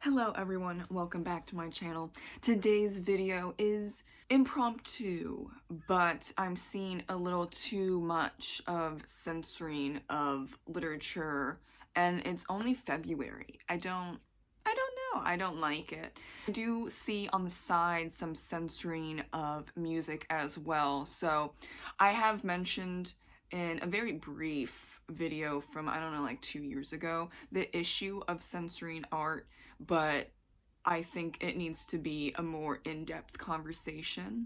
Hello everyone, welcome back to my channel. Today's video is impromptu, but I'm seeing a little too much of censoring of literature, and it's only February. I don't know, I don't like it. I do see on the side some censoring of music as well, so I have mentioned in a very brief video from, I don't know, like 2 years ago, the issue of censoring art, but I think it needs to be a more in-depth conversation.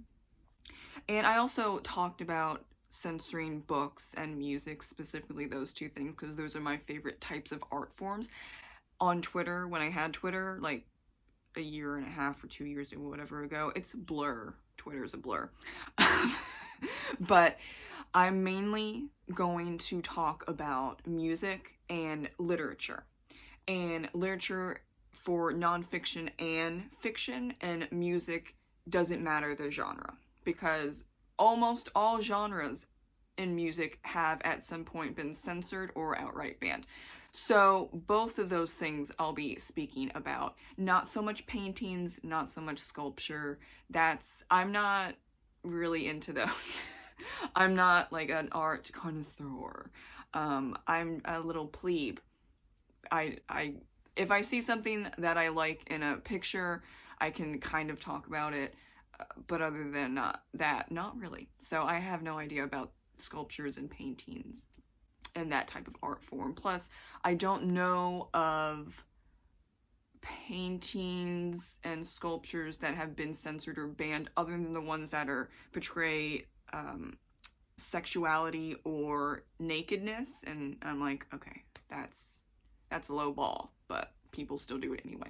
And I also talked about censoring books and music, specifically those two things, because those are my favorite types of art forms. On Twitter, when I had Twitter, like a year and a half or 2 years or whatever ago, it's a blur. Twitter's a blur. But I'm mainly going to talk about music and literature. And literature for nonfiction and fiction, and music doesn't matter the genre, because almost all genres in music have at some point been censored or outright banned. So both of those things I'll be speaking about. Not so much paintings, not so much sculpture. I'm not really into those. I'm not like an art connoisseur. I'm a little plebe. If I see something that I like in a picture, I can kind of talk about it, but other than that, not really. So I have no idea about sculptures and paintings and that type of art form. Plus, I don't know of paintings and sculptures that have been censored or banned other than the ones that portray sexuality or nakedness, and I'm like, okay, that's a low ball, but people still do it anyway.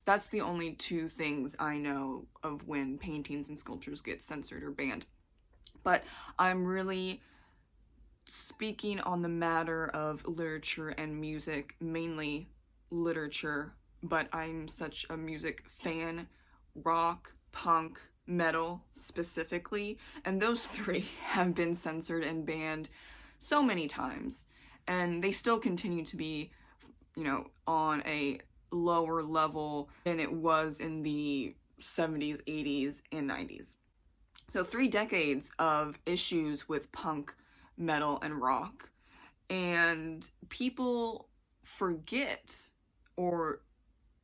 That's the only two things I know of when paintings and sculptures get censored or banned. But I'm really speaking on the matter of literature and music, mainly literature, but I'm such a music fan, rock, punk, metal specifically, and those three have been censored and banned so many times, and they still continue to be, you know, on a lower level than it was in the 70s, 80s, and 90s. So 3 decades of issues with punk, metal, and rock, and people forget or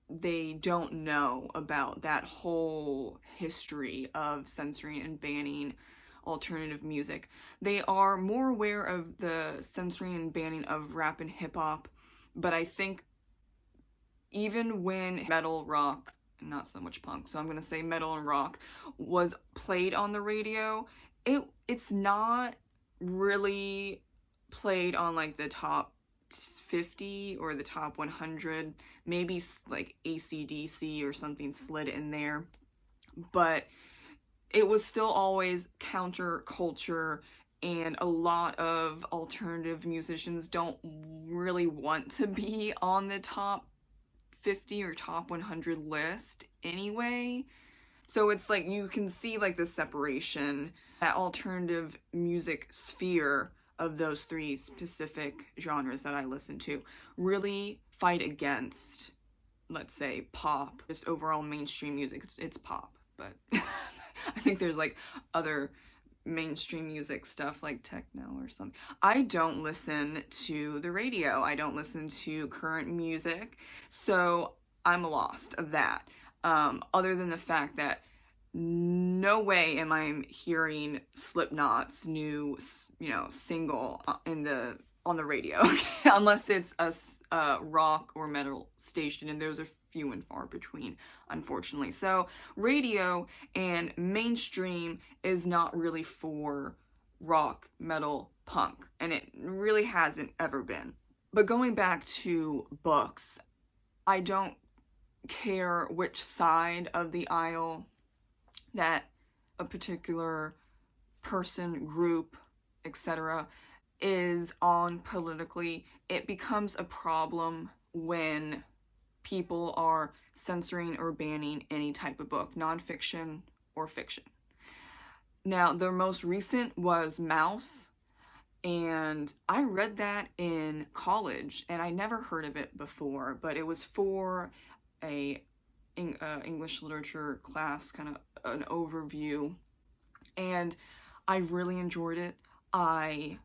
they don't know about that whole history of censoring and banning alternative music. They are more aware of the censoring and banning of rap and hip-hop, but I think even when metal, rock, not so much punk, so I'm gonna say metal and rock, was played on the radio, it's not really played on like the top 50 or the top 100, maybe like AC/DC or something slid in there, but it was still always counterculture, and a lot of alternative musicians don't really want to be on the top 50 or top 100 list anyway. So it's like you can see like the separation, that alternative music sphere of those 3 specific genres that I listen to really fight against, let's say, pop, just overall mainstream music. It's pop, but I think there's like other mainstream music stuff like techno or something. I don't listen to the radio. I don't listen to current music, so I'm lost of that. Other than the fact that no way am I hearing Slipknot's new, single on the radio, unless it's a rock or metal station, and those are few and far between, unfortunately. So radio and mainstream is not really for rock, metal, punk, and it really hasn't ever been. But going back to books, I don't care which side of the aisle that a particular person, group, etc. is on politically. It becomes a problem when people are censoring or banning any type of book, nonfiction or fiction. Now, the most recent was Mouse, and I read that in college, and I never heard of it before, but it was for a English literature class, kind of an overview, and I really enjoyed it. I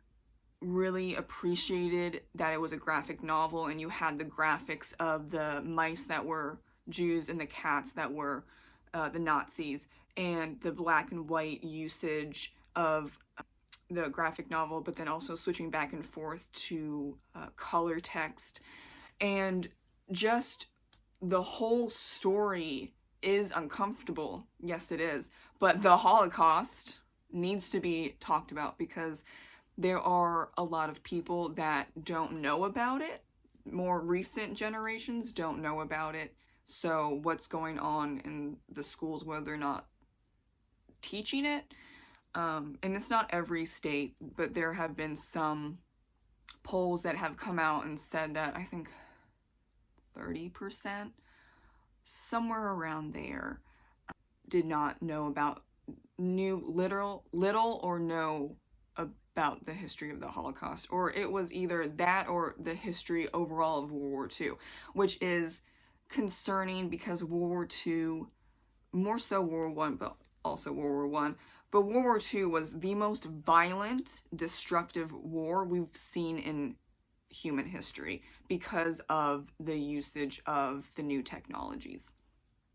really appreciated that it was a graphic novel, and you had the graphics of the mice that were Jews and the cats that were the Nazis, and the black and white usage of the graphic novel, but then also switching back and forth to color text. And just the whole story is uncomfortable. Yes, it is. But the Holocaust needs to be talked about because there are a lot of people that don't know about it. More recent generations don't know about it. So what's going on in the schools, whether they're not teaching it, and it's not every state, but there have been some polls that have come out and said that I think 30%, somewhere around there, did not know about, knew little or no about the history of the Holocaust, or it was either that or the history overall of World War II, which is concerning because World War II, more so World War I, but also World War I, but World War II was the most violent, destructive war we've seen in human history because of the usage of the new technologies.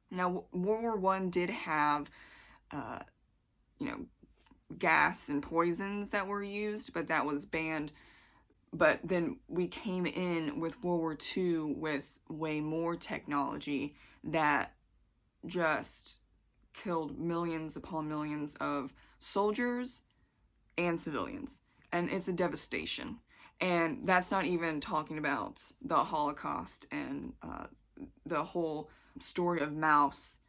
Now, World War I did have, gas and poisons that were used, but that was banned. But then we came in with World War II with way more technology that just killed millions upon millions of soldiers and civilians. And it's a devastation. And that's not even talking about the Holocaust and the whole story of Mouse.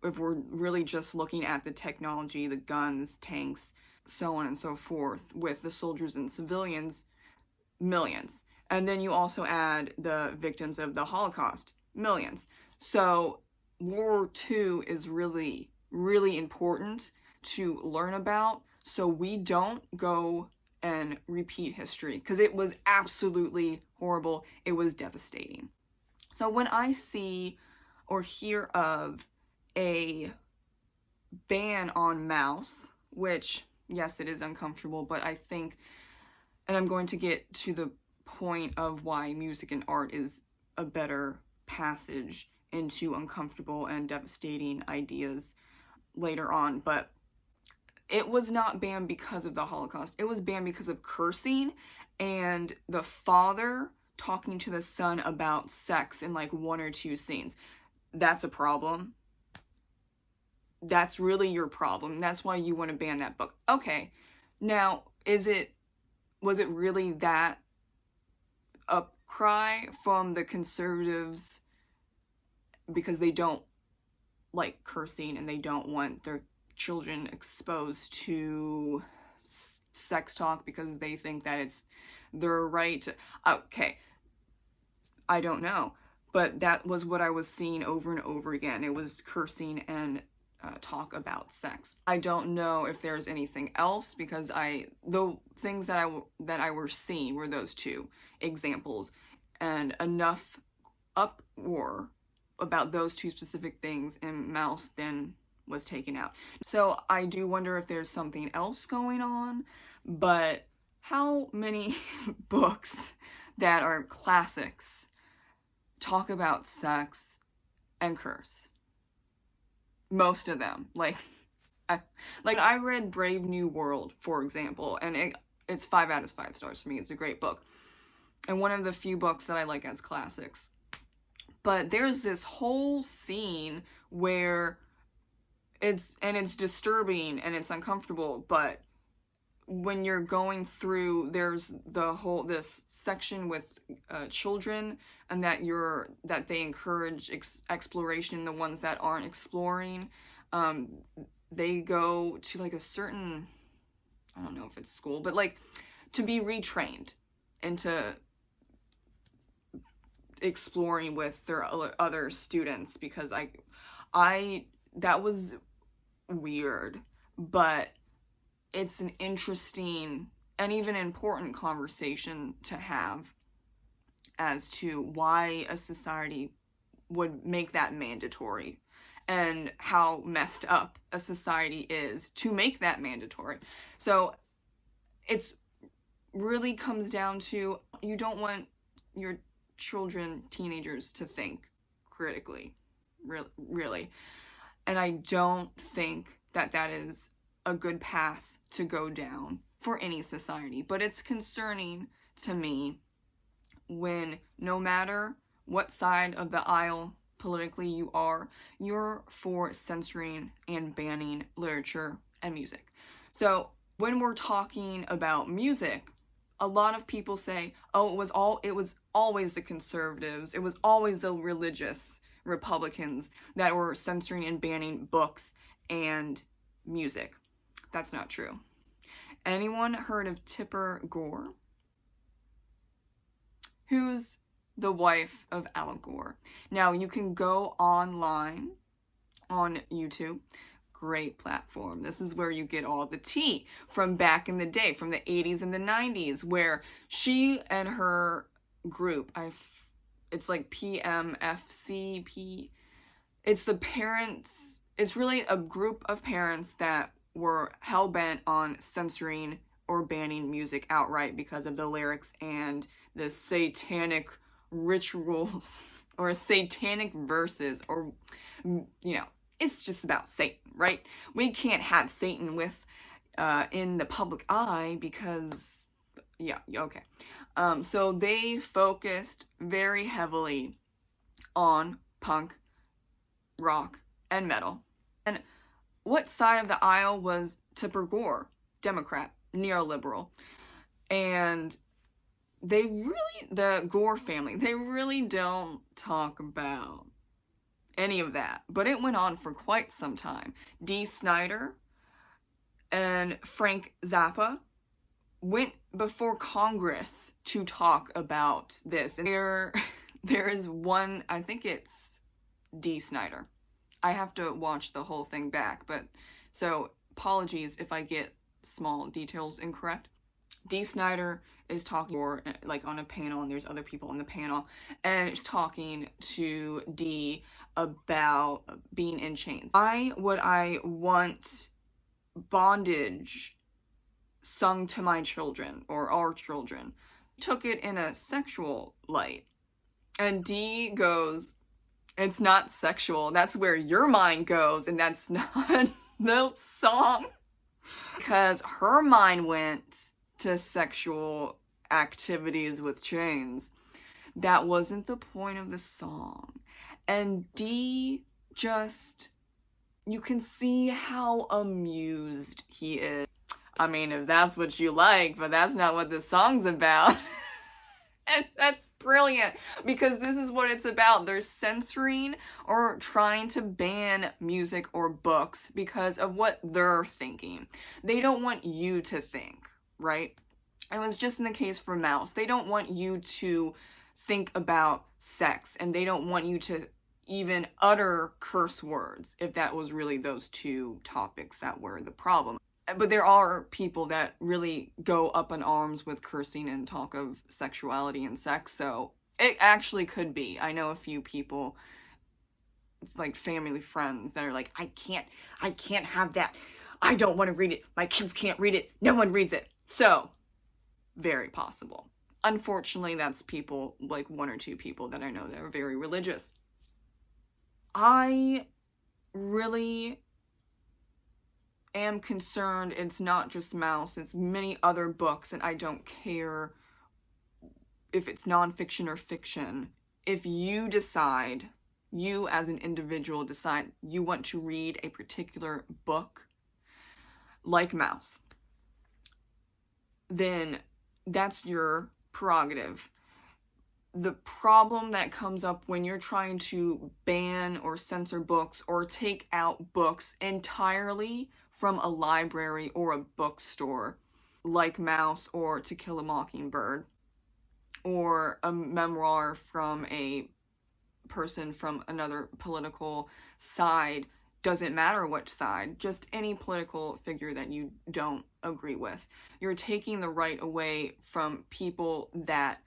If we're really just looking at the technology, the guns, tanks, so on and so forth, with the soldiers and civilians, millions. And then you also add the victims of the Holocaust, millions. So World War II is really, really important to learn about so we don't go and repeat history, because it was absolutely horrible. It was devastating. So when I see or hear of a ban on Mouse, which, yes, it is uncomfortable, but I think, and I'm going to get to the point of why music and art is a better passage into uncomfortable and devastating ideas later on, but it was not banned because of the Holocaust. It was banned because of cursing and the father talking to the son about sex in like 1 or 2 scenes. That's a problem. That's really your problem. That's why you want to ban that book. Okay, now, was it really that upcry from the conservatives because they don't like cursing and they don't want their children exposed to sex talk because they think that it's their right to, okay, I don't know, but that was what I was seeing over and over again. It was cursing and talk about sex. I don't know if there's anything else because the things that I were seeing were those 2 examples, and enough uproar about those 2 specific things, and Mouse then was taken out. So I do wonder if there's something else going on, but how many books that are classics talk about sex and curse? Most of them. Like I read Brave New World, for example, and it's 5 out of 5 stars for me. It's a great book. And one of the few books that I like as classics. But there's this whole scene where it's disturbing and it's uncomfortable, but when you're going through, there's this section with children, and that they encourage exploration. The ones that aren't exploring, they go to like a certain, I don't know if it's school, but like to be retrained into exploring with their other students, because that was weird, but it's an interesting and even important conversation to have as to why a society would make that mandatory, and how messed up a society is to make that mandatory. So it's really comes down to, you don't want your children, teenagers, to think critically, really. And I don't think that that is a good path to go down for any society. But it's concerning to me when, no matter what side of the aisle politically you are, you're for censoring and banning literature and music. So when we're talking about music, a lot of people say, oh, it was always the conservatives, it was always the religious Republicans that were censoring and banning books and music. That's not true. Anyone heard of Tipper Gore? Who's the wife of Al Gore. Now, you can go online on YouTube. Great platform. This is where you get all the tea from back in the day, from the 80s and the 90s, where she and her group, it's like PMFCP, it's the parents, it's really a group of parents that were hell-bent on censoring or banning music outright because of the lyrics and the satanic rituals or satanic verses, or, it's just about Satan, right? We can't have Satan in the public eye because, okay. So they focused very heavily on punk, rock, and metal. And what side of the aisle was Tipper Gore? Democrat, neoliberal. And the Gore family, they really don't talk about any of that. But it went on for quite some time. Dee Snider and Frank Zappa went before Congress to talk about this. And there is one, I think it's Dee Snider. I have to watch the whole thing back, but so apologies if I get small details incorrect. Dee Snider is talking, or like on a panel, and there's other people on the panel, and it's talking to Dee about being in chains. Why would I want bondage sung to my children or our children? Took it in a sexual light. And Dee goes, it's not sexual. That's where your mind goes, and that's not the song. Because her mind went to sexual activities with chains. That wasn't the point of the song. And Dee just, you can see how amused he is. I mean, if that's what you like, but that's not what the song's about. And that's brilliant, because this is what it's about. They're censoring or trying to ban music or books because of what they're thinking. They don't want you to think, right? It was just in the case for Mouse. They don't want you to think about sex, and they don't want you to even utter curse words, if that was really those two topics that were the problem. But there are people that really go up in arms with cursing and talk of sexuality and sex, so it actually could be. I know a few people, like family friends, that are like, I can't have that. I don't want to read it. My kids can't read it. No one reads it. So, very possible. Unfortunately, that's people, like one or two people that I know that are very religious. I really am concerned it's not just Mouse, it's many other books, and I don't care if it's nonfiction or fiction. If you decide, you as an individual decide you want to read a particular book, like Mouse, then that's your prerogative. The problem that comes up when you're trying to ban or censor books or take out books entirely from a library or a bookstore, like Mouse or To Kill a Mockingbird, or a memoir from a person from another political side, doesn't matter which side, just any political figure that you don't agree with. You're taking the right away from people that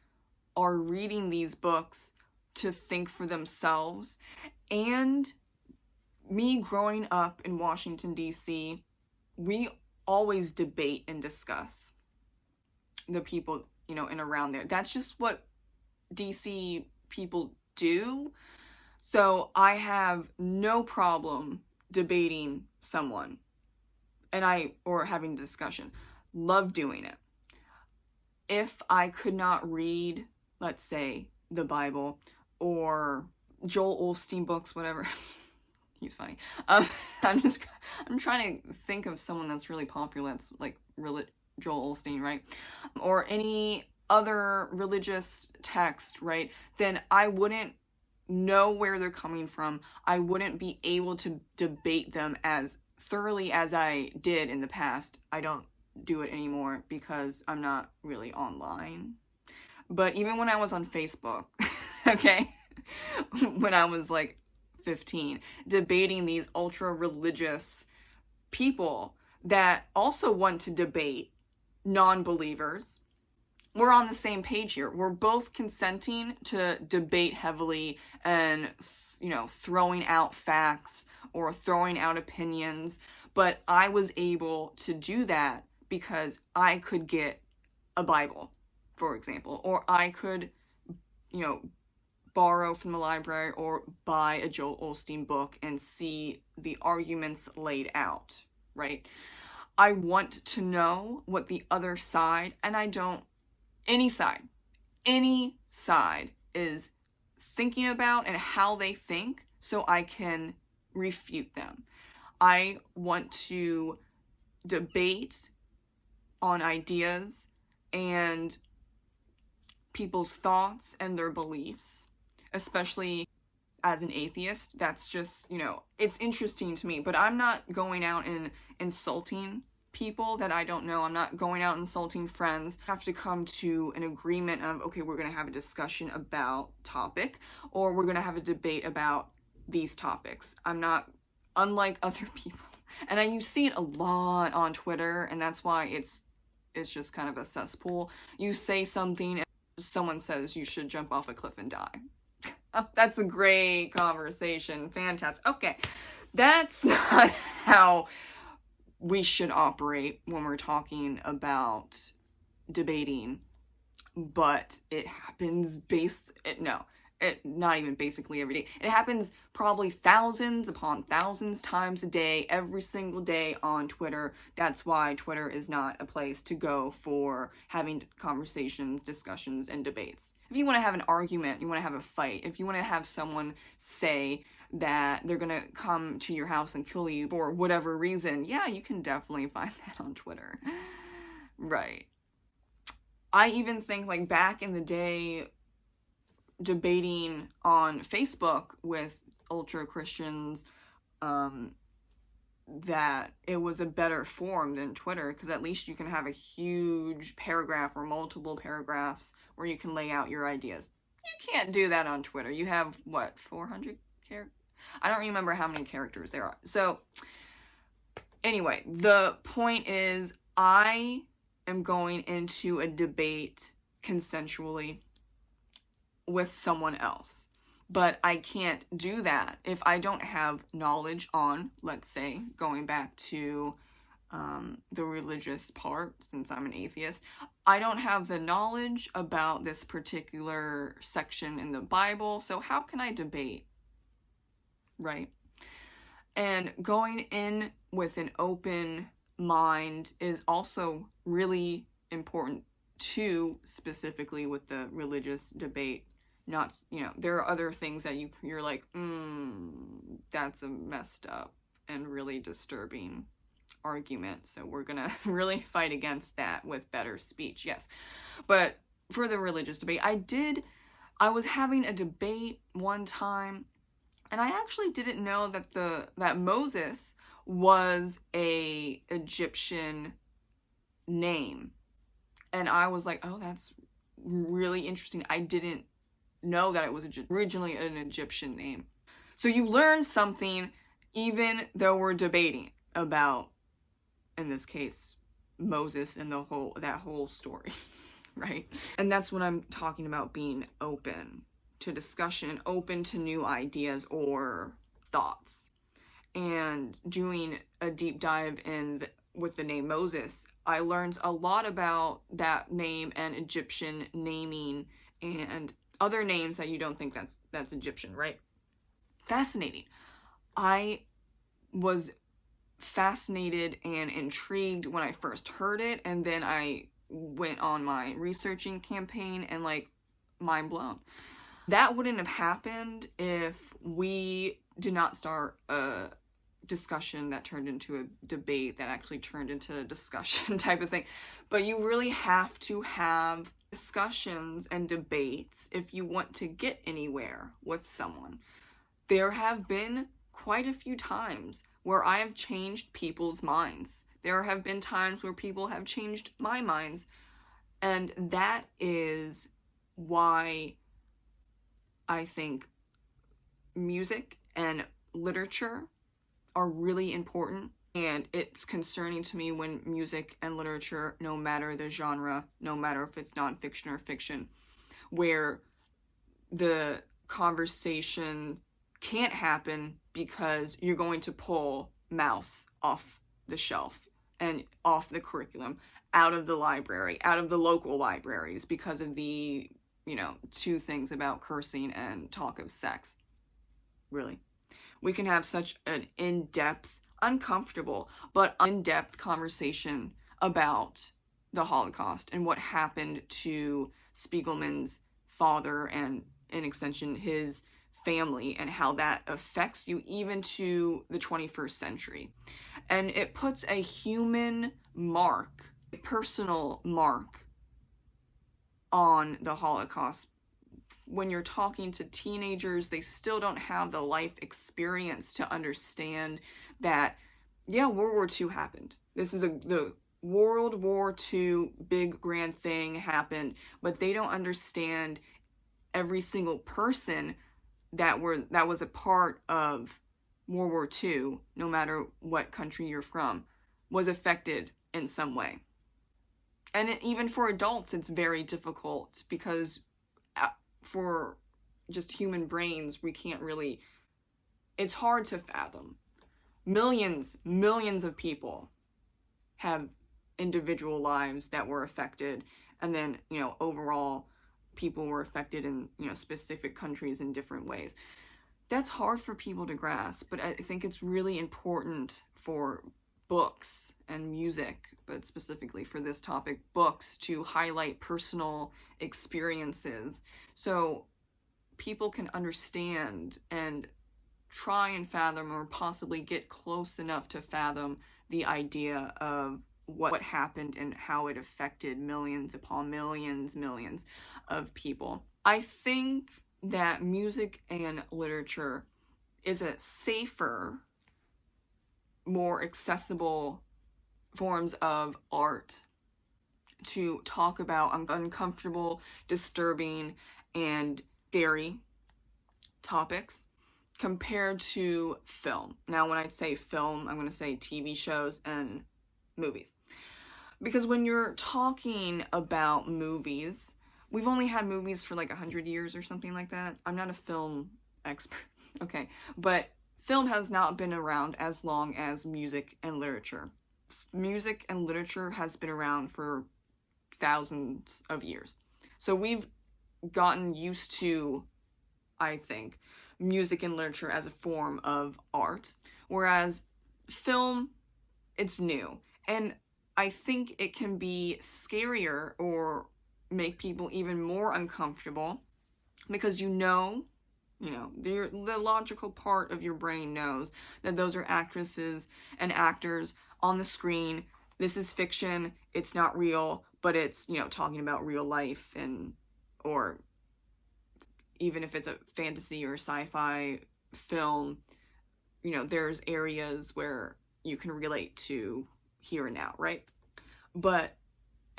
are reading these books to think for themselves. And me growing up in Washington, D.C., we always debate and discuss the people, you know, in around there. That's just what DC people do. So I have no problem debating someone or having a discussion. Love doing it. If I could not read, let's say, the Bible or Joel Osteen books, whatever. He's funny. I'm trying to think of someone that's really popular. That's like Joel Osteen, right? Or any other religious text, right? Then I wouldn't know where they're coming from. I wouldn't be able to debate them as thoroughly as I did in the past. I don't do it anymore because I'm not really online. But even when I was on Facebook, okay, when I was like 15, debating these ultra religious people that also want to debate non-believers, we're on the same page here. We're both consenting to debate heavily and, you know, throwing out facts or throwing out opinions. But I was able to do that because I could get a Bible, for example, or I could, you know, borrow from the library or buy a Joel Osteen book and see the arguments laid out, right? I want to know what the other side, and I don't, any side is thinking about and how they think, so I can refute them. I want to debate on ideas and people's thoughts and their beliefs, especially as an atheist. That's just, you know, it's interesting to me, but I'm not going out and insulting people that I don't know. I'm not going out insulting friends. I have to come to an agreement of, okay, we're going to have a discussion about topic, or we're going to have a debate about these topics. I'm not, unlike other people. And you see it a lot on Twitter, and that's why it's just kind of a cesspool. You say something and someone says you should jump off a cliff and die. That's a great conversation. Fantastic. Okay. That's not how we should operate when we're talking about debating, but it happens not even basically every day. It happens probably thousands upon thousands times a day, every single day on Twitter. That's why Twitter is not a place to go for having conversations, discussions, and debates. If you want to have an argument, you want to have a fight, if you want to have someone say that they're gonna come to your house and kill you for whatever reason, yeah, you can definitely find that on Twitter. Right. I even think, like, back in the day, debating on Facebook with ultra Christians, that it was a better form than Twitter, because at least you can have a huge paragraph or multiple paragraphs where you can lay out your ideas. You can't do that on Twitter. You have, what, 400 characters? I don't remember how many characters there are. So, anyway, the point is, I am going into a debate consensually with someone else. But I can't do that if I don't have knowledge on, let's say, going back to the religious part, since I'm an atheist, I don't have the knowledge about this particular section in the Bible, so how can I debate? Right? And going in with an open mind is also really important too, specifically with the religious debate. Not, you know, there are other things that you're like, that's a messed up and really disturbing argument, so we're gonna really fight against that with better speech. Yes. But for the religious debate, I was having a debate one time, and I actually didn't know that Moses was a Egyptian name. And I was like, oh, that's really interesting. I didn't know that it was originally an Egyptian name. So you learn something even though we're debating about, in this case, Moses and that whole story, right? And that's what I'm talking about, being open to discussion, open to new ideas or thoughts. And doing a deep dive with the name Moses, I learned a lot about that name and Egyptian naming and other names that you don't think that's Egyptian, right? Fascinating. I was fascinated and intrigued when I first heard it, and then I went on my researching campaign and like mind blown. That wouldn't have happened if we did not start a discussion that turned into a debate that actually turned into a discussion type of thing. But you really have to have discussions and debates if you want to get anywhere with someone. There have been quite a few times where I have changed people's minds. There have been times where people have changed my minds, and that is why I think music and literature are really important. And it's concerning to me when music and literature, no matter the genre, no matter if it's nonfiction or fiction, where the conversation can't happen because you're going to pull Mouse off the shelf and off the curriculum, out of the library, out of the local libraries, because of the, 2 things about cursing and talk of sex. Really. We can have such an in-depth, uncomfortable, but in-depth conversation about the Holocaust and what happened to Spiegelman's father and, in extension, his family, and how that affects you even to the 21st century. And it puts a human mark, a personal mark, on the Holocaust. When you're talking to teenagers, they still don't have the life experience to understand that, yeah, World War II happened. This is the World War II big grand thing happened, but they don't understand every single person that was a part of World War II, no matter what country you're from, was affected in some way. And even for adults, it's very difficult, because for just human brains, we can't really, it's hard to fathom. Millions of people have individual lives that were affected, and then, overall, people were affected in, specific countries in different ways. That's hard for people to grasp, but I think it's really important for books and music, but specifically for this topic, books, to highlight personal experiences so people can understand and try and fathom, or possibly get close enough to fathom, the idea of what happened and how it affected millions upon millions of people. I think that music and literature is a safer, more accessible forms of art to talk about uncomfortable, disturbing, and scary topics compared to film. Now, when I say film, I'm going to say TV shows and movies. Because when you're talking about movies, we've only had movies for like 100 years or something like that. I'm not a film expert, okay? But film has not been around as long as music and literature. Music and literature has been around for thousands of years. So we've gotten used to, I think, music and literature as a form of art, whereas film, it's new. And I think it can be scarier or make people even more uncomfortable, because the logical part of your brain knows that those are actresses and actors on the screen. This is fiction. It's not real, but it's, talking about real life, or even if it's a fantasy or sci-fi film, there's areas where you can relate to here and now, right? But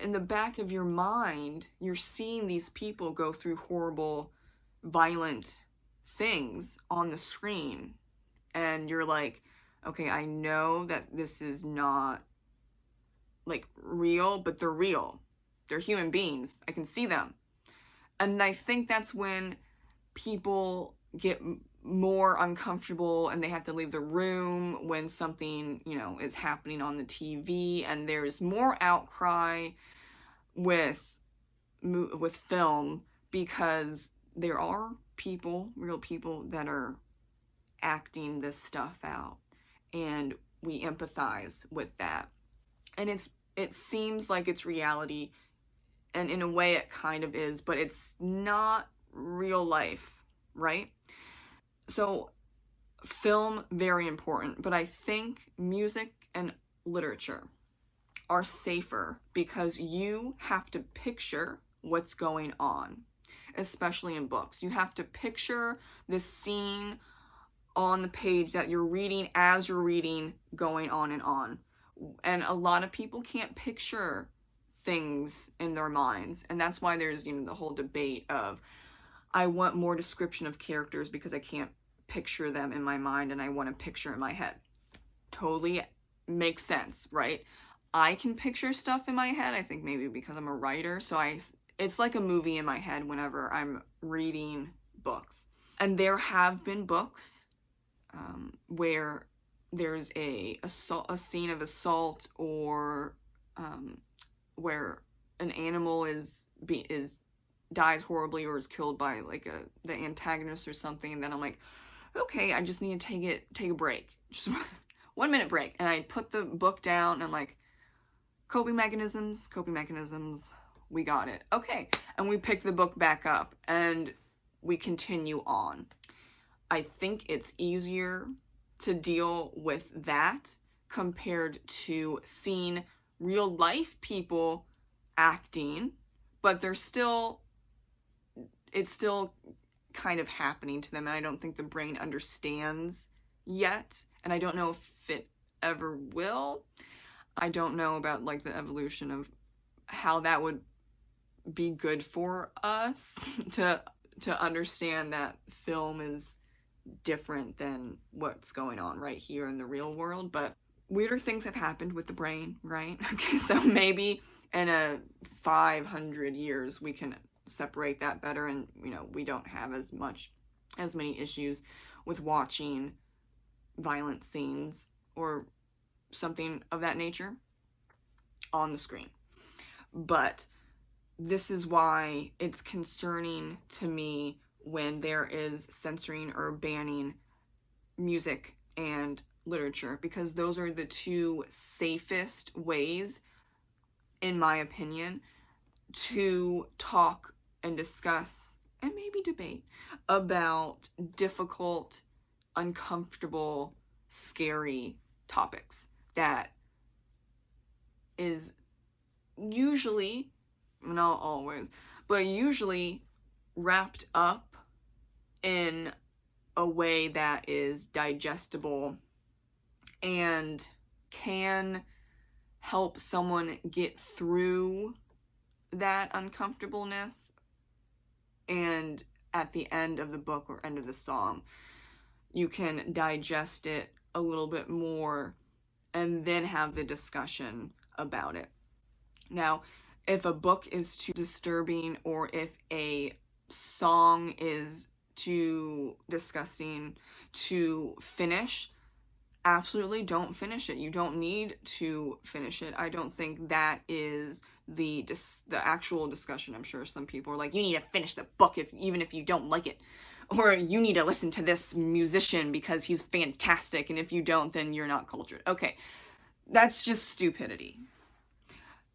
in the back of your mind, you're seeing these people go through horrible, violent things on the screen, and you're like, okay, I know that this is not like real, but they're real. They're human beings. I can see them. And I think that's when people get more uncomfortable and they have to leave the room when something, you know, is happening on the TV, and there's more outcry with film because there are people, real people, that are acting this stuff out, and we empathize with that. And it seems like it's reality, and in a way it kind of is, but it's not real life, right? So film, very important, but I think music and literature are safer because you have to picture what's going on, especially in books. You have to picture the scene on the page that you're reading as you're reading, going on and on. And a lot of people can't picture things in their minds, and that's why there's, you know, the whole debate of, I want more description of characters because I can't picture them in my mind and I want to picture in my head. Totally makes sense, right? I can picture stuff in my head, I think maybe because I'm a writer, so it's like a movie in my head whenever I'm reading books. And there have been books where there's a scene of assault, or where an animal dies horribly or is killed by like the antagonist or something, and then I'm like, okay, I just need to take a break, just 1 minute break, and I put the book down and I'm like, coping mechanisms, we got it, okay, and we pick the book back up and we continue on. I think it's easier to deal with that compared to seeing real life people acting, but it's still kind of happening to them, and I don't think the brain understands yet, and I don't know if it ever will. I don't know about like the evolution of how that would be good for us to understand that film is different than what's going on right here in the real world. But weirder things have happened with the brain, right? Okay, so maybe in 500 years we can separate that better, and you know, we don't have as many issues with watching violent scenes or something of that nature on the screen. But this is why it's concerning to me when there is censoring or banning music and literature, because those are the two safest ways, in my opinion, to talk and discuss and maybe debate about difficult, uncomfortable, scary topics that is usually, not always, but usually wrapped up in a way that is digestible and can help someone get through that uncomfortableness, and at the end of the book or end of the song you can digest it a little bit more and then have the discussion about it. Now, if a book is too disturbing or if a song is too disgusting to finish, absolutely don't finish it. You don't need to finish it. I don't think that is the actual discussion. I'm sure some people are like, you need to finish the book even if you don't like it, or you need to listen to this musician because he's fantastic, and if you don't, then you're not cultured. Okay, that's just stupidity.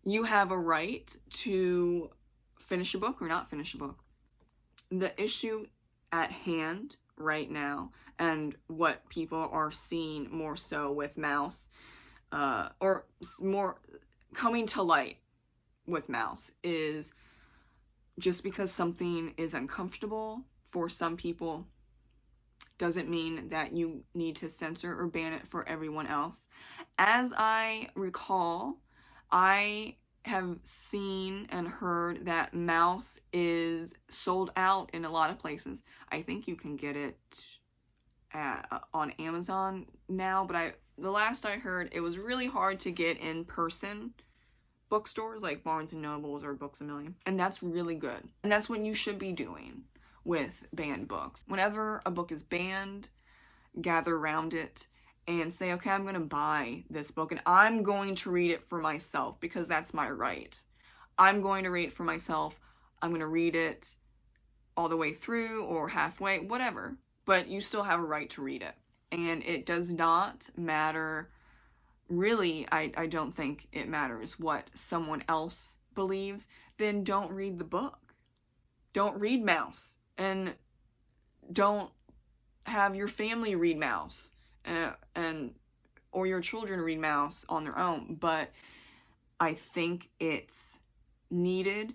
You have a right to finish a book or not finish a book. The issue at hand right now, and what people are seeing more so with Mouse, or more coming to light with Mouse, is just because something is uncomfortable for some people doesn't mean that you need to censor or ban it for everyone else. As I recall, I have seen and heard that Mouse is sold out in a lot of places. I think you can get it on Amazon now, but the last I heard, it was really hard to get in person bookstores like Barnes & Nobles or Books A Million, and that's really good. And that's what you should be doing. with banned books. Whenever a book is banned, gather around it and say, okay, I'm going to buy this book and I'm going to read it for myself because that's my right. I'm going to read it for myself. I'm going to read it all the way through or halfway, whatever. But you still have a right to read it. And it does not matter, really, I don't think it matters what someone else believes. Then don't read the book. Don't read Mouse. And don't have your family read Mouse. Or your children read Mouse on their own. But I think it's needed.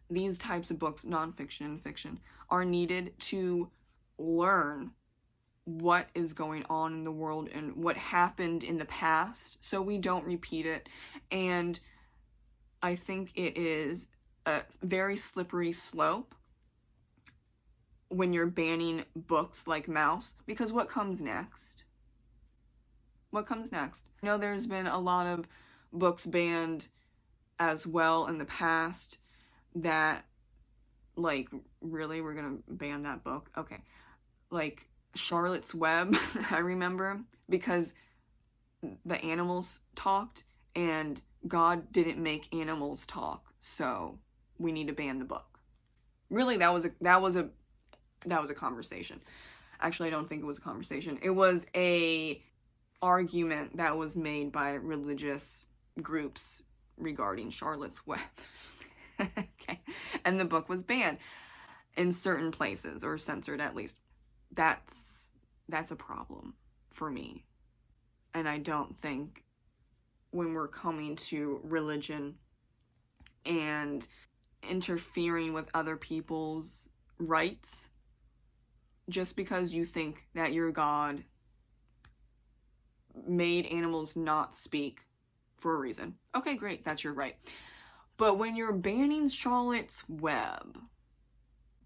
These types of books, nonfiction and fiction, are needed to learn what is going on in the world and what happened in the past so we don't repeat it. And I think it is a very slippery slope when you're banning books like Mouse, because what comes next? What comes next? I know there's been a lot of books banned as well in the past that, like, really, we're gonna ban that book? Okay. Like Charlotte's Web, I remember, because the animals talked and God didn't make animals talk, so we need to ban the book. Really, that was a conversation. Actually, I don't think it was a conversation. It was a argument that was made by religious groups regarding Charlotte's Web. Okay. And the book was banned in certain places, or censored at least. That's a problem for me. And I don't think when we're coming to religion and interfering with other people's rights, just because you think that your God made animals not speak for a reason. Okay, great, that's your right. But when you're banning Charlotte's Web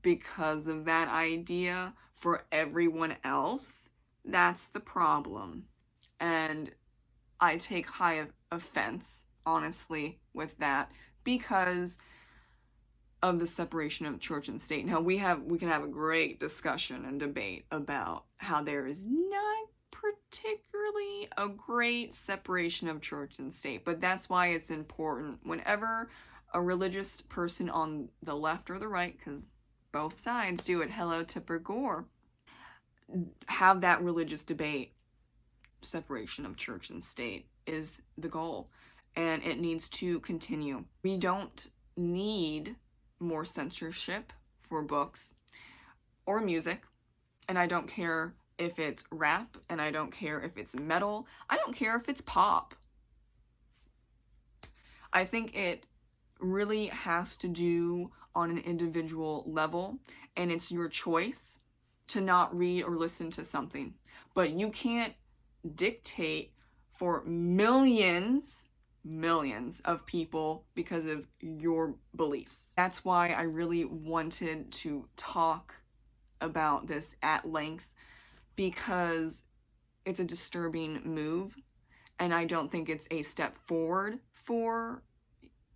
because of that idea for everyone else, that's the problem. And I take high offense, honestly, with that because of the separation of church and state. Now, we can have a great discussion and debate about how there is not particularly a great separation of church and state, but that's why it's important whenever a religious person on the left or the right, because both sides do it, hello Tipper Gore, have that religious debate. Separation of church and state is the goal, and it needs to continue. We don't need more censorship for books or music, and I don't care if it's rap, and I don't care if it's metal, I don't care if it's pop. I think it really has to do on an individual level, and it's your choice to not read or listen to something. But you can't dictate for millions of people because of your beliefs. That's why I really wanted to talk about this at length, because it's a disturbing move, and I don't think it's a step forward for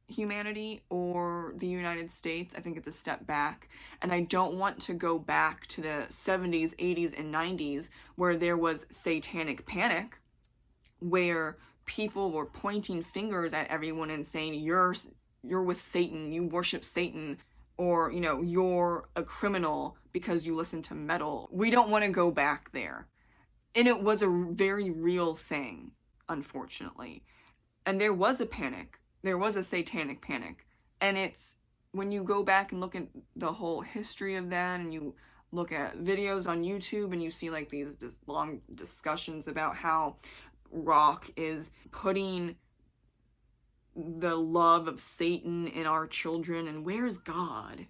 humanity or the United States. I think it's a step back, and I don't want to go back to the 70s, 80s, and 90s where there was satanic panic, where people were pointing fingers at everyone and saying, you're with Satan, you worship Satan, or, you know, you're a criminal because you listen to metal. We don't want to go back there. And it was a very real thing, unfortunately. And there was a panic. There was a satanic panic. And it's, when you go back and look at the whole history of that, and you look at videos on YouTube, and you see like these long discussions about how rock is putting the love of Satan in our children, and where's God?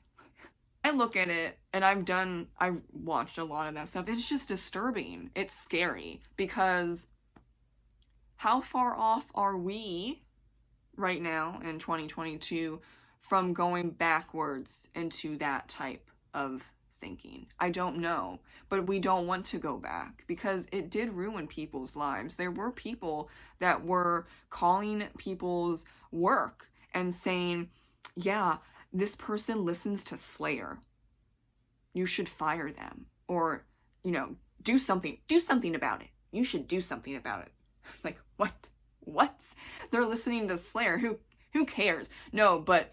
I look at it, and I've watched a lot of that stuff. It's just disturbing. It's scary, because how far off are we right now in 2022 from going backwards into that type of thinking? I don't know, but we don't want to go back, because it did ruin people's lives. There were people that were calling people's work and saying, yeah, this person listens to Slayer. you should fire them, or, you know, do something about it. You should do something about it. Like, what? They're listening to Slayer. Who cares? No, but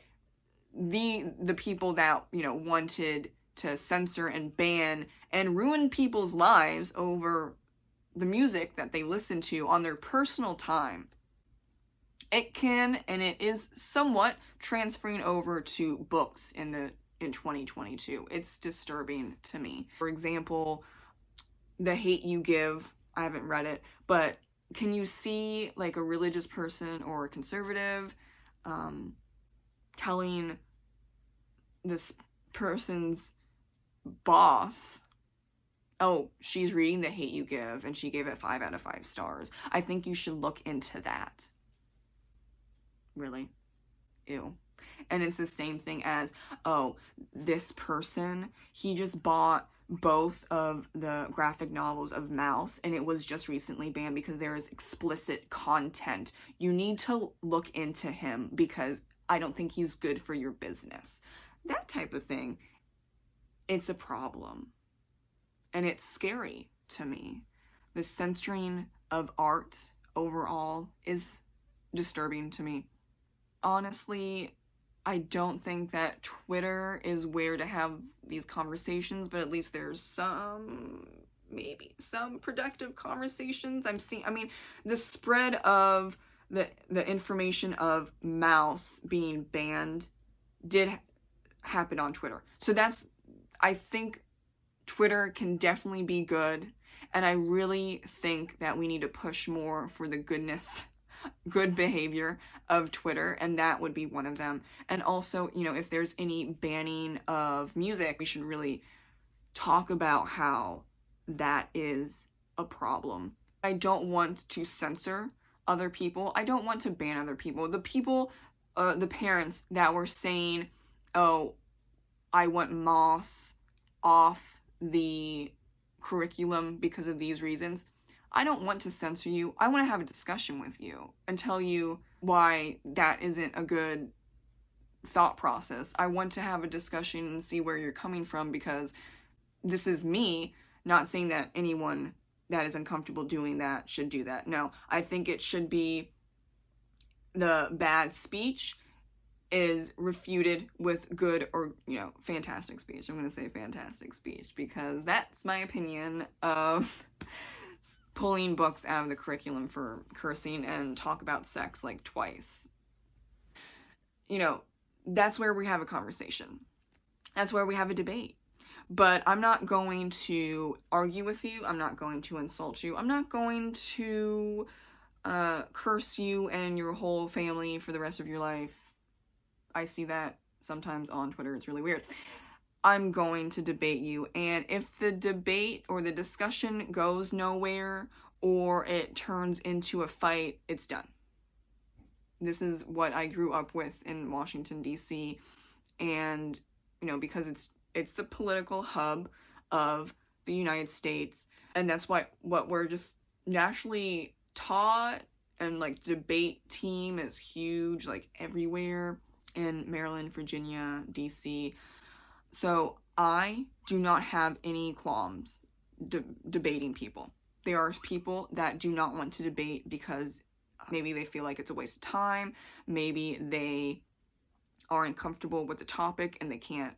the people that, you know, wanted to censor and ban and ruin people's lives over the music that they listen to on their personal time, it can, and it is somewhat transferring over to books in 2022. It's disturbing to me. For example, The Hate U Give, I haven't read it, but can you see like a religious person or a conservative telling this person's boss, oh, she's reading The Hate U Give and she gave it 5 out of 5 stars. I think you should look into that. Really? Ew. And it's the same thing as, oh, this person, he just bought both of the graphic novels of Mouse, and it was just recently banned because there is explicit content. You need to look into him because I don't think he's good for your business. That type of thing, it's a problem. And it's scary to me. The censoring of art overall is disturbing to me. Honestly, I don't think that Twitter is where to have these conversations, but at least there's maybe some productive conversations. I mean, the spread of the information of Mouse being banned did happen on Twitter. So I think Twitter can definitely be good, and I really think that we need to push more for the good behavior of Twitter, and that would be one of them. And also, you know, if there's any banning of music, we should really talk about how that is a problem. I don't want to censor other people. I don't want to ban other people. The parents that were saying, oh, I want Moss off the curriculum because of these reasons. I don't want to censor you. I want to have a discussion with you and tell you why that isn't a good thought process. I want to have a discussion and see where you're coming from, because this is me, not saying that anyone that is uncomfortable doing that should do that. No, I think it should be the bad speech is refuted with good or, you know, fantastic speech. I'm going to say fantastic speech because that's my opinion of pulling books out of the curriculum for cursing and talk about sex like twice. You know, that's where we have a conversation. That's where we have a debate. But I'm not going to argue with you. I'm not going to insult you. I'm not going to curse you and your whole family for the rest of your life. I see that sometimes on Twitter. It's really weird. I'm going to debate you, and if the debate or the discussion goes nowhere or it turns into a fight, it's done. This is what I grew up with in Washington, D.C., and, you know, because it's the political hub of the United States, and that's what we're just naturally taught, and, like, debate team is huge, like, everywhere in Maryland, Virginia, D.C., so I do not have any qualms debating people. There are people that do not want to debate because maybe they feel like it's a waste of time. Maybe they are uncomfortable with the topic and they can't,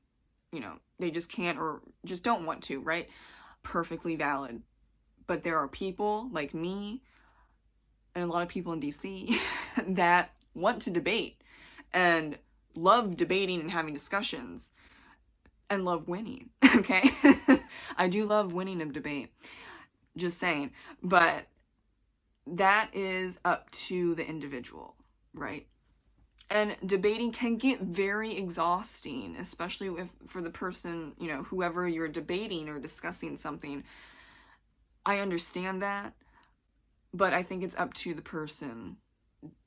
you know, they just can't or just don't want to, right? Perfectly valid. But there are people like me and a lot of people in DC that want to debate and love debating and having discussions. And love winning, okay? I do love winning a debate, just saying. But that is up to the individual, right? And debating can get very exhausting, especially for the person, you know, whoever you're debating or discussing something. I understand that, but I think it's up to the person,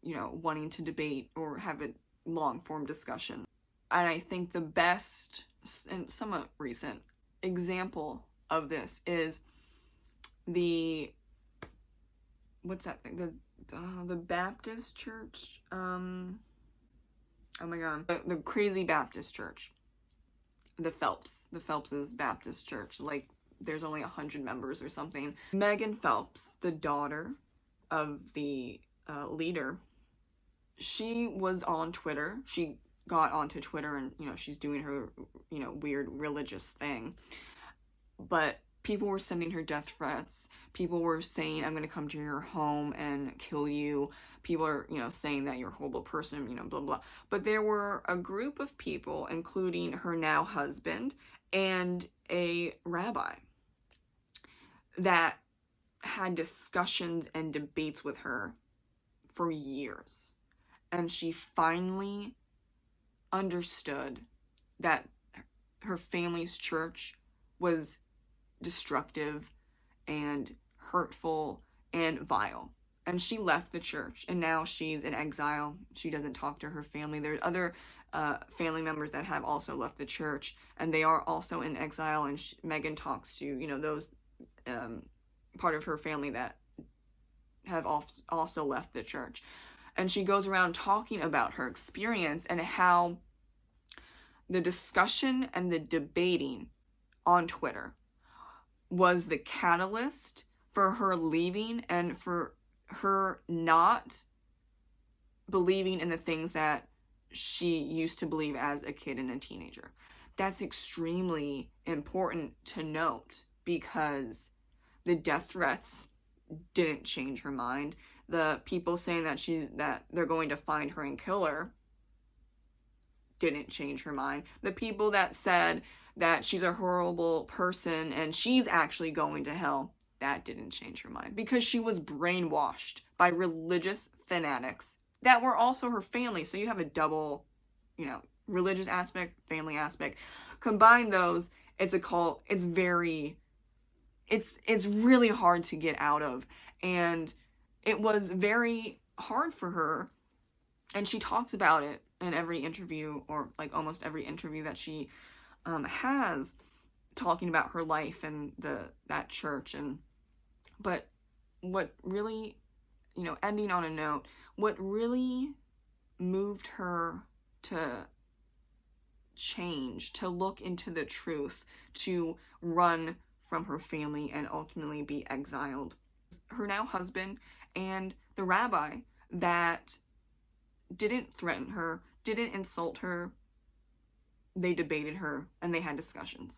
you know, wanting to debate or have a long-form discussion. And I think the best and somewhat recent example of this is what's that thing? The Baptist church? Oh my god. The Crazy Baptist Church. the Phelps' Baptist church. Like, there's only 100 members or something. Megan Phelps, the daughter of the leader, she was on Twitter. She got onto Twitter and, you know, she's doing her, you know, weird religious thing. But people were sending her death threats. People were saying, I'm going to come to your home and kill you. People are, you know, saying that you're a horrible person, you know, blah, blah. But there were a group of people, including her now husband and a rabbi, that had discussions and debates with her for years. And she finally understood that her family's church was destructive and hurtful and vile. And she left the church, and now she's in exile. She doesn't talk to her family. There's other family members that have also left the church, and they are also in exile, and Megan talks to, you know, those part of her family that have also left the church. And she goes around talking about her experience and how the discussion and the debating on Twitter was the catalyst for her leaving and for her not believing in the things that she used to believe as a kid and a teenager. That's extremely important to note, because the death threats didn't change her mind. The people saying that they're going to find her and kill her didn't change her mind. The people that said that she's a horrible person and she's actually going to hell, that didn't change her mind, because she was brainwashed by religious fanatics that were also her family. So you have a double, you know, religious aspect, family aspect. Combine those, it's a cult. It's really hard to get out of. And it was very hard for her. And she talks about it in every interview, or like almost every interview that she has, talking about her life and that church. But what really, you know, ending on a note, what really moved her to change, to look into the truth, to run from her family and ultimately be exiled, her now husband and the rabbi that didn't threaten her, didn't insult her. They debated her and they had discussions.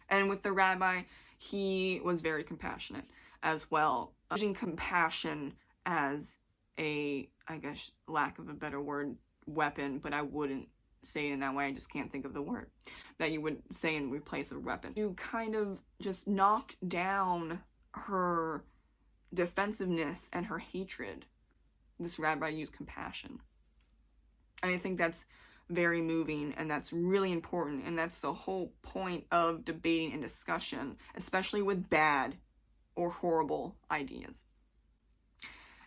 And with the rabbi, he was very compassionate as well, using compassion as a, I guess, lack of a better word, weapon, but I wouldn't say it in that way. I just can't think of the word that you would say in replace of weapon. You kind of just knocked down her defensiveness and her hatred. This rabbi used compassion. And I think that's very moving, and that's really important, and that's the whole point of debating and discussion, especially with bad or horrible ideas.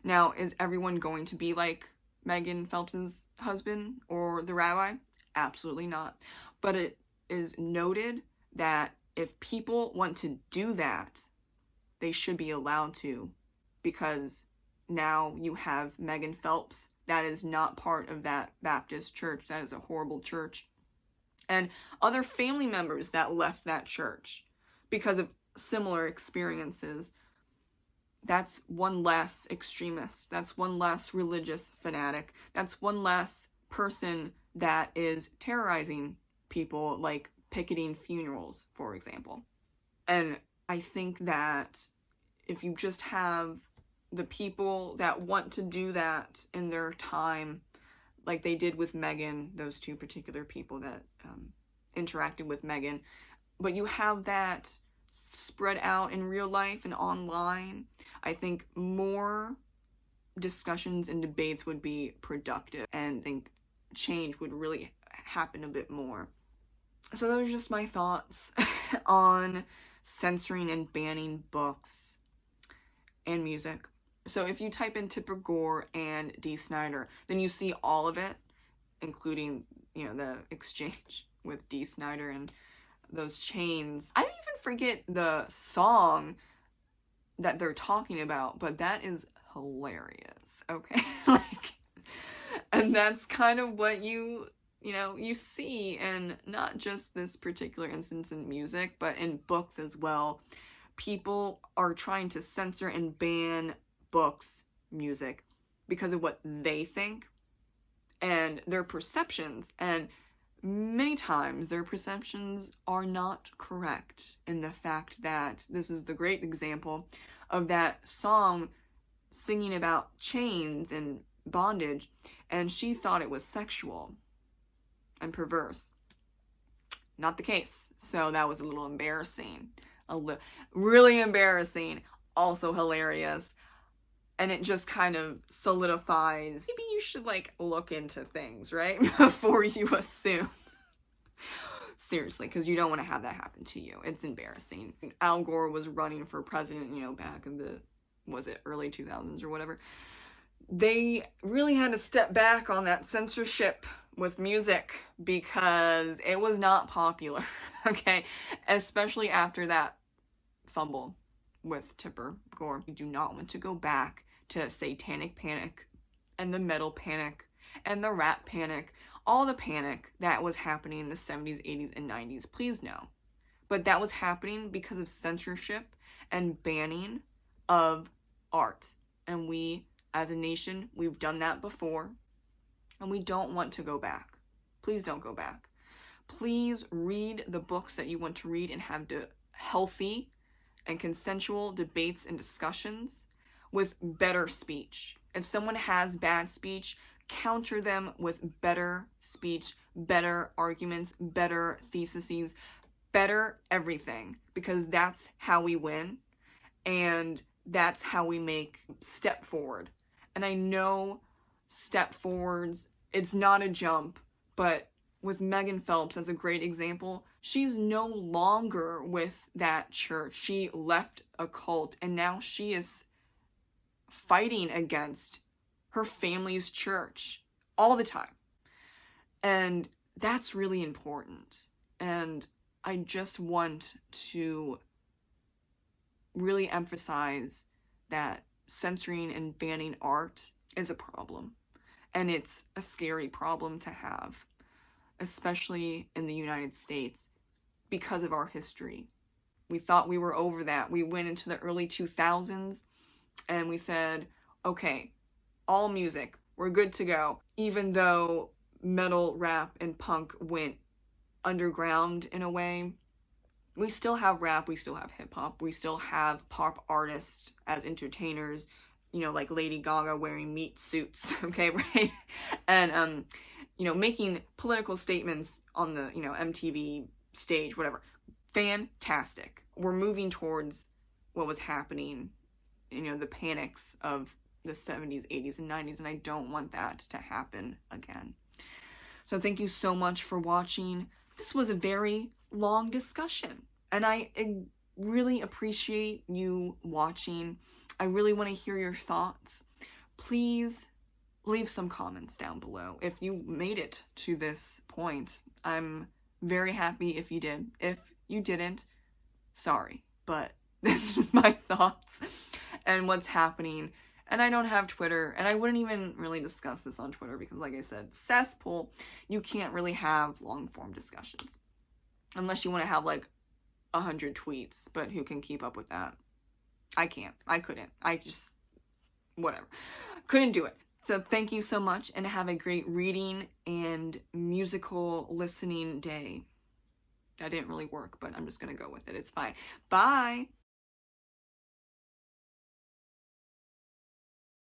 Now, is everyone going to be like Megan Phelps' husband or the rabbi? Absolutely not. But it is noted that if people want to do that, they should be allowed to, because now you have Megan Phelps that is not part of that Baptist church. That is a horrible church. And other family members that left that church because of similar experiences. That's one less extremist. That's one less religious fanatic. That's one less person that is terrorizing people, like picketing funerals, for example. And I think that if you just have the people that want to do that in their time, like they did with Megan, those two particular people that interacted with Megan, but you have that spread out in real life and online, I think more discussions and debates would be productive, and I think change would really happen a bit more. So those are just my thoughts on censoring and banning books and music. So if you type in Tipper Gore and Dee Snider, then you see all of it, including, you know, the exchange with Dee Snider and those chains. I even forget the song that they're talking about, but that is hilarious, okay? And that's kind of what you you know, you see in not just this particular instance in music, but in books as well. People are trying to censor and ban books, music, because of what they think and their perceptions. And many times their perceptions are not correct, in the fact that this is the great example of that song singing about chains and bondage, and she thought it was sexual and perverse. Not the case. So that was a little embarrassing. Really embarrassing. Also hilarious. And it just kind of solidifies, maybe you should like look into things, right? Before you assume. Seriously, because you don't want to have that happen to you. It's embarrassing. Al Gore was running for president, you know, back in the, was it early 2000s or whatever. They really had to step back on that censorship with music because it was not popular, okay? Especially after that fumble with Tipper Gore. You do not want to go back to Satanic Panic and the Metal Panic and the Rat Panic, all the panic that was happening in the 70s, 80s, and 90s. Please no. But that was happening because of censorship and banning of art. And we, as a nation, we've done that before. And we don't want to go back. Please don't go back. Please read the books that you want to read and have healthy and consensual debates and discussions with better speech. If someone has bad speech, counter them with better speech, better arguments, better theses, better everything, because that's how we win and that's how we make step forward. And I know step forwards, it's not a jump, but with Megan Phelps as a great example, she's no longer with that church. She left a cult and now she is fighting against her family's church all the time. And that's really important. And I just want to really emphasize that censoring and banning art is a problem. And it's a scary problem to have, especially in the United States, because of our history. We thought we were over that. We went into the early 2000s and we said, okay, all music, we're good to go. Even though metal, rap, and punk went underground in a way, we still have rap, we still have hip-hop, we still have pop artists as entertainers, you know, like Lady Gaga wearing meat suits, okay, right? And, you know, making political statements on the, you know, MTV stage, whatever. Fantastic. We're moving towards what was happening, you know, the panics of the 70s, 80s, and 90s, and I don't want that to happen again. So thank you so much for watching. This was a very long discussion, and I really appreciate you watching. I really want to hear your thoughts. Please leave some comments down below if you made it to this point. I'm very happy if you did. If you didn't, sorry, but this is my thoughts and what's happening. And I don't have Twitter, and I wouldn't even really discuss this on Twitter because, like I said, cesspool, you can't really have long-form discussions. Unless you want to have, like, 100 tweets, but who can keep up with that? I can't. I couldn't. I just, whatever. Couldn't do it. So thank you so much, and have a great reading and musical listening day. That didn't really work, but I'm just gonna go with it. It's fine. Bye!